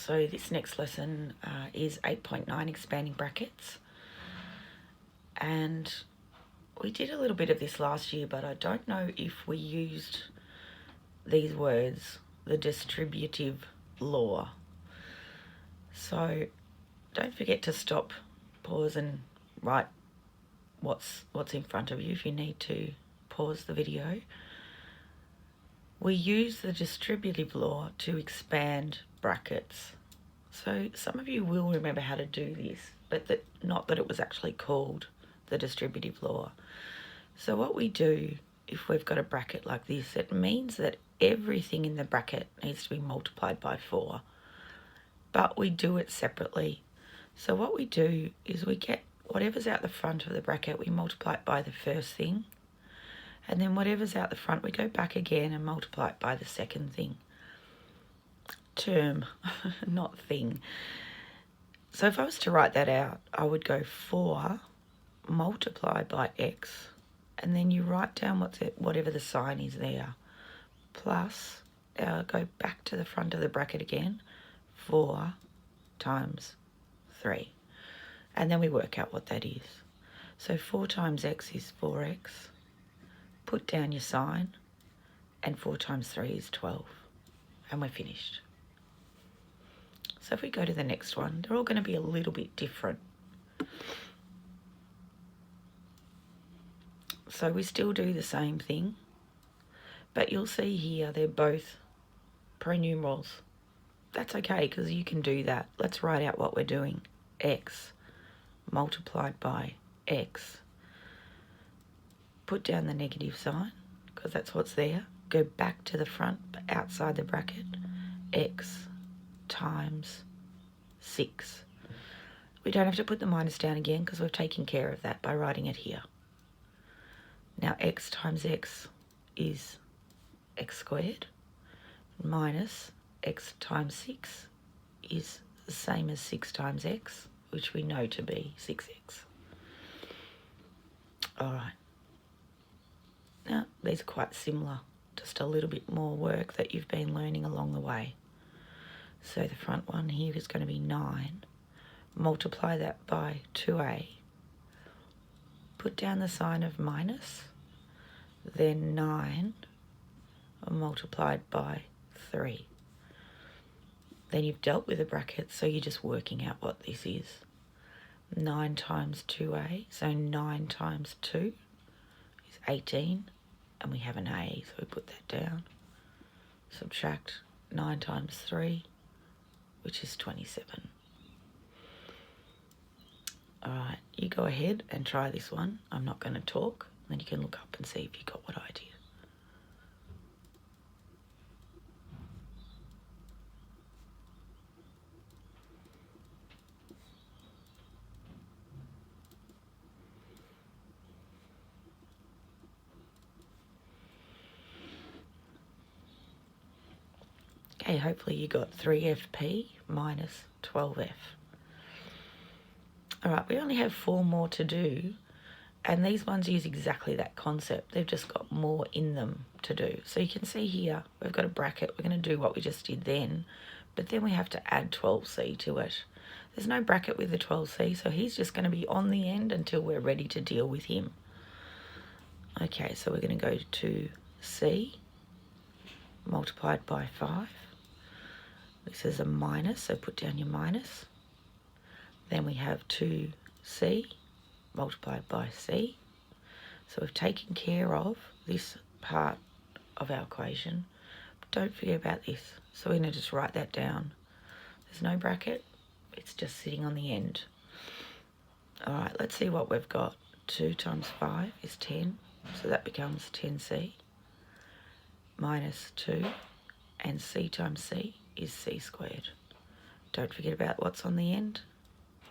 So this next lesson is 8.9 expanding brackets, and we did a little bit of this last year, but I don't know if we used these words, the distributive law. So don't forget to stop, pause and write what's in front of you if you need to pause the video. We use the distributive law to expand brackets. So some of you will remember how to do this, but not that it was actually called the distributive law. So what we do, if we've got a bracket like this, it means that everything in the bracket needs to be multiplied by 4, but we do it separately. So what we do is we get whatever's out the front of the bracket, we multiply it by the first thing, and then whatever's out the front, we go back again and multiply it by the second thing. Term, not thing. So if I was to write that out, I would go 4 multiplied by x, and then you write down whatever the sign is there, plus go back to the front of the bracket again, 4 times 3. And then we work out what that is. So 4 times x is 4x. Put down your sign, and 4 times 3 is 12. And we're finished. So if we go to the next one, they're all going to be a little bit different. So we still do the same thing, but you'll see here they're both prenumerals. That's okay, because you can do that. Let's write out what we're doing. X multiplied by x. Put down the negative sign, because that's what's there. Go back to the front, but outside the bracket. X times 6. We don't have to put the minus down again, because we've taken care of that by writing it here. Now x times x is x squared, minus x times 6 is the same as 6 times x, which we know to be 6x. All right. Now, these are quite similar, just a little bit more work that you've been learning along the way. So the front one here is going to be 9. Multiply that by 2a. Put down the sign of minus, then 9 multiplied by 3. Then you've dealt with the bracket, so you're just working out what this is. 9 times 2a, so 9 times 2 is 18, and we have an a, so we put that down. Subtract 9 times 3, which is 27. All right, you go ahead and try this one. I'm not going to talk, then you can look up and see if you got what I did. Okay, hopefully you got 3fp minus 12f. All right, we only have 4 more to do, and these ones use exactly that concept. They've just got more in them to do. So you can see here, we've got a bracket. We're going to do what we just did then, but then we have to add 12c to it. There's no bracket with the 12c, so he's just going to be on the end until we're ready to deal with him. Okay, so we're going to go to c multiplied by 5. This is a minus, so put down your minus. Then we have 2c multiplied by c. So we've taken care of this part of our equation. But don't forget about this. So we're going to just write that down. There's no bracket. It's just sitting on the end. All right, let's see what we've got. 2 times 5 is 10. So that becomes 10c minus 2. And c times c is c squared. Don't forget about what's on the end.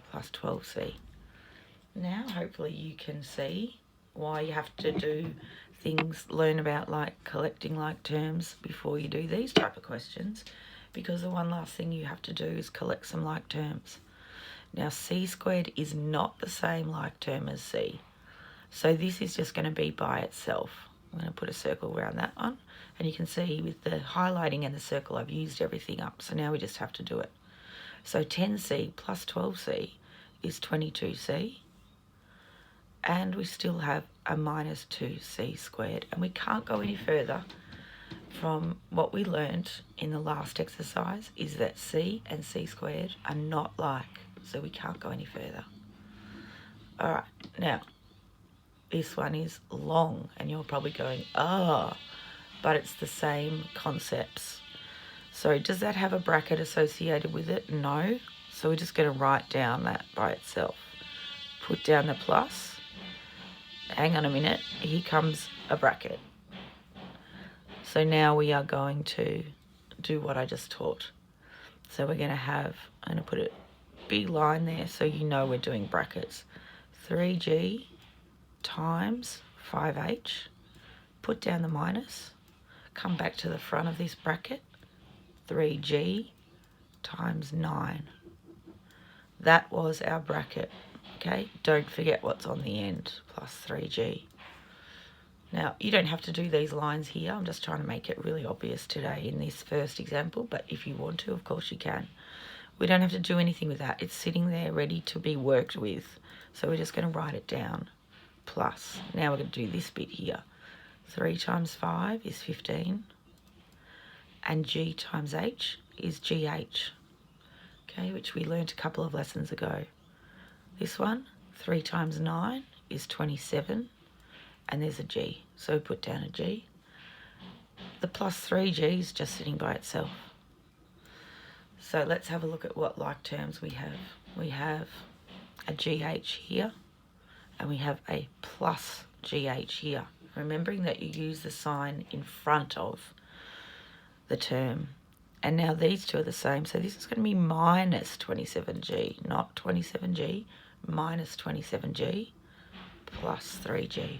Plus 12c. Now hopefully you can see why you have to do things, learn about like collecting like terms before you do these type of questions, because the one last thing you have to do is collect some like terms. Now c squared is not the same like term as c, so this is just going to be by itself. I'm going to put a circle around that one, and you can see with the highlighting and the circle I've used everything up, so now we just have to do it. So 10c plus 12c is 22c. And we still have a minus 2c squared. And we can't go any further from what we learned in the last exercise, is that c and c squared are not like. So we can't go any further. All right, now, this one is long, and you're probably going, oh, but it's the same concepts. So does that have a bracket associated with it? No. So we're just going to write down that by itself. Put down the plus. Hang on a minute. Here comes a bracket. So now we are going to do what I just taught. So we're going to have, I'm going to put a big line there so you know we're doing brackets. 3g times 5h. Put down the minus. Come back to the front of this bracket. 3g times 9. That was our bracket. Okay, don't forget what's on the end, plus 3g. Now, you don't have to do these lines here. I'm just trying to make it really obvious today in this first example, but if you want to, of course you can. We don't have to do anything with that. It's sitting there ready to be worked with. So we're just going to write it down, plus. Now we're going to do this bit here. 3 times 5 is 15. And g times h is gh, okay, which we learnt a couple of lessons ago. This one, 3 times 9 is 27, and there's a g, so put down a g. The plus 3g is just sitting by itself. So let's have a look at what like terms we have. We have a gh here, and we have a plus gh here. Remembering that you use the sign in front of the term. And now these two are the same, so this is going to be minus 27g, not 27g, minus 27g plus 3g.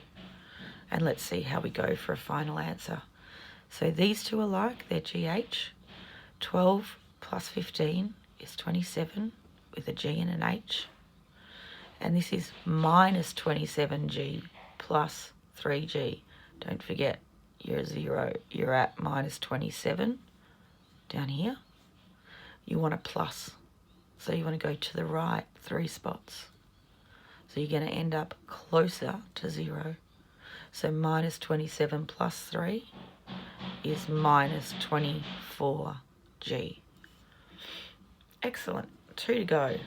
And let's see how we go for a final answer. So these two are like, they're gh. 12 plus 15 is 27 with a g and an h. And this is minus 27g plus 3g. Don't forget, you're 0, you're at minus 27 down here. You want a plus, so you want to go to the right 3 spots. So you're going to end up closer to 0. So minus 27 plus 3 is minus 24g. Excellent, 2 to go.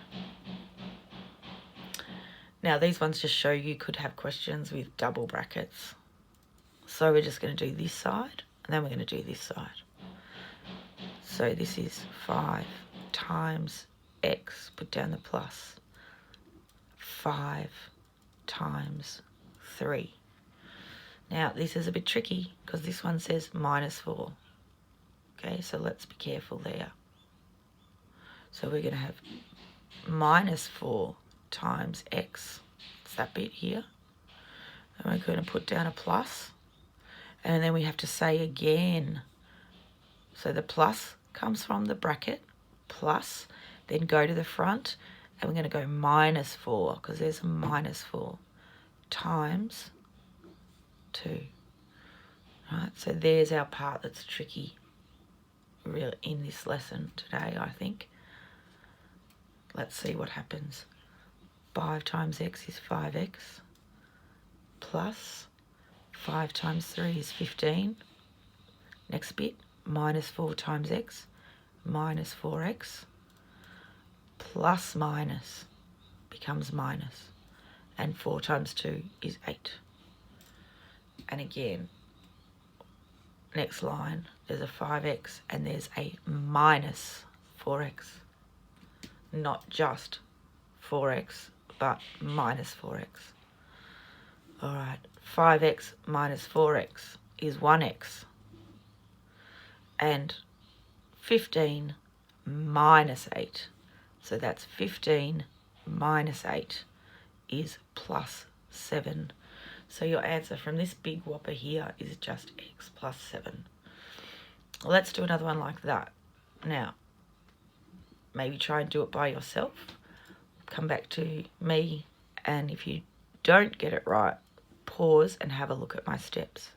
Now these ones just show you could have questions with double brackets. So we're just going to do this side, and then we're going to do this side. So this is 5 times x, put down the plus, 5 times 3. Now this is a bit tricky because this one says minus 4. Okay, so let's be careful there. So we're going to have minus 4 times x. It's that bit here. And we're going to put down a plus. And then we have to say again. So the plus comes from the bracket, plus, then go to the front, and we're going to go minus 4, because there's a minus 4, times 2. Right, so there's our part that's tricky really in this lesson today, I think. Let's see what happens. 5 times x is 5x, plus 5 times 3 is 15. Next bit, minus 4 times x, minus 4x, plus minus becomes minus, and 4 times 2 is 8. And again, next line, there's a 5x and there's a minus 4x. Not just 4x, but minus 4x. All right, 5x minus 4x is 1x. And 15 minus 8. So that's 15 minus 8 is plus 7. So your answer from this big whopper here is just x plus 7. Let's do another one like that. Now, maybe try and do it by yourself. Come back to me, and if you don't get it right, pause and have a look at my steps.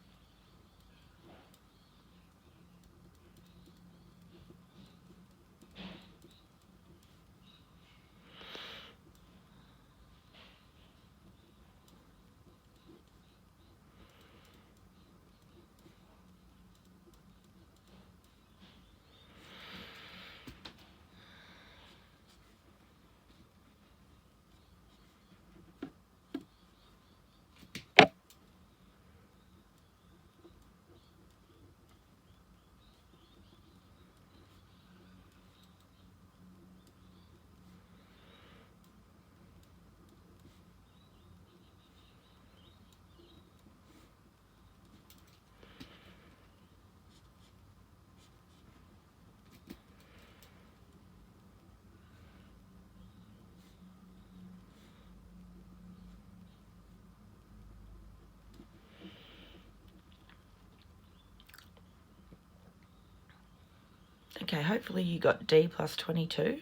Okay, hopefully you got D plus 22.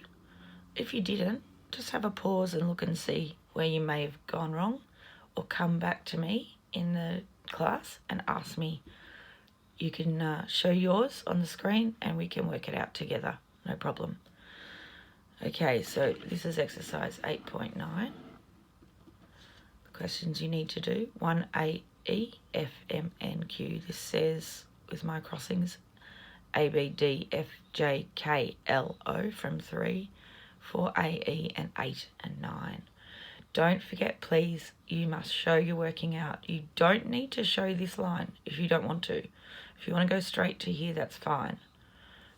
If you didn't, just have a pause and look and see where you may have gone wrong, or come back to me in the class and ask me. You can show yours on the screen and we can work it out together, no problem. Okay, so this is exercise 8.9. The questions you need to do: 1A, E, F, M, N, Q. This says, with my crossings, A, B, D, F, J, K, L, O from 3, 4, A, E, and 8 and 9. Don't forget, please, you must show you're working out. You don't need to show this line if you don't want to. If you want to go straight to here, that's fine.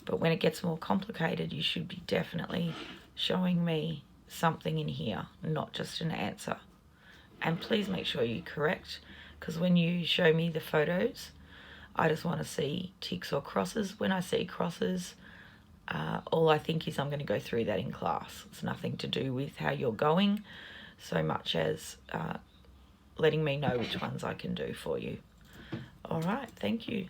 But when it gets more complicated, you should be definitely showing me something in here, not just an answer. And please make sure you correct, because when you show me the photos, I just want to see ticks or crosses. When I see crosses, all I think is I'm going to go through that in class. It's nothing to do with how you're going, so much as letting me know which ones I can do for you. All right, thank you.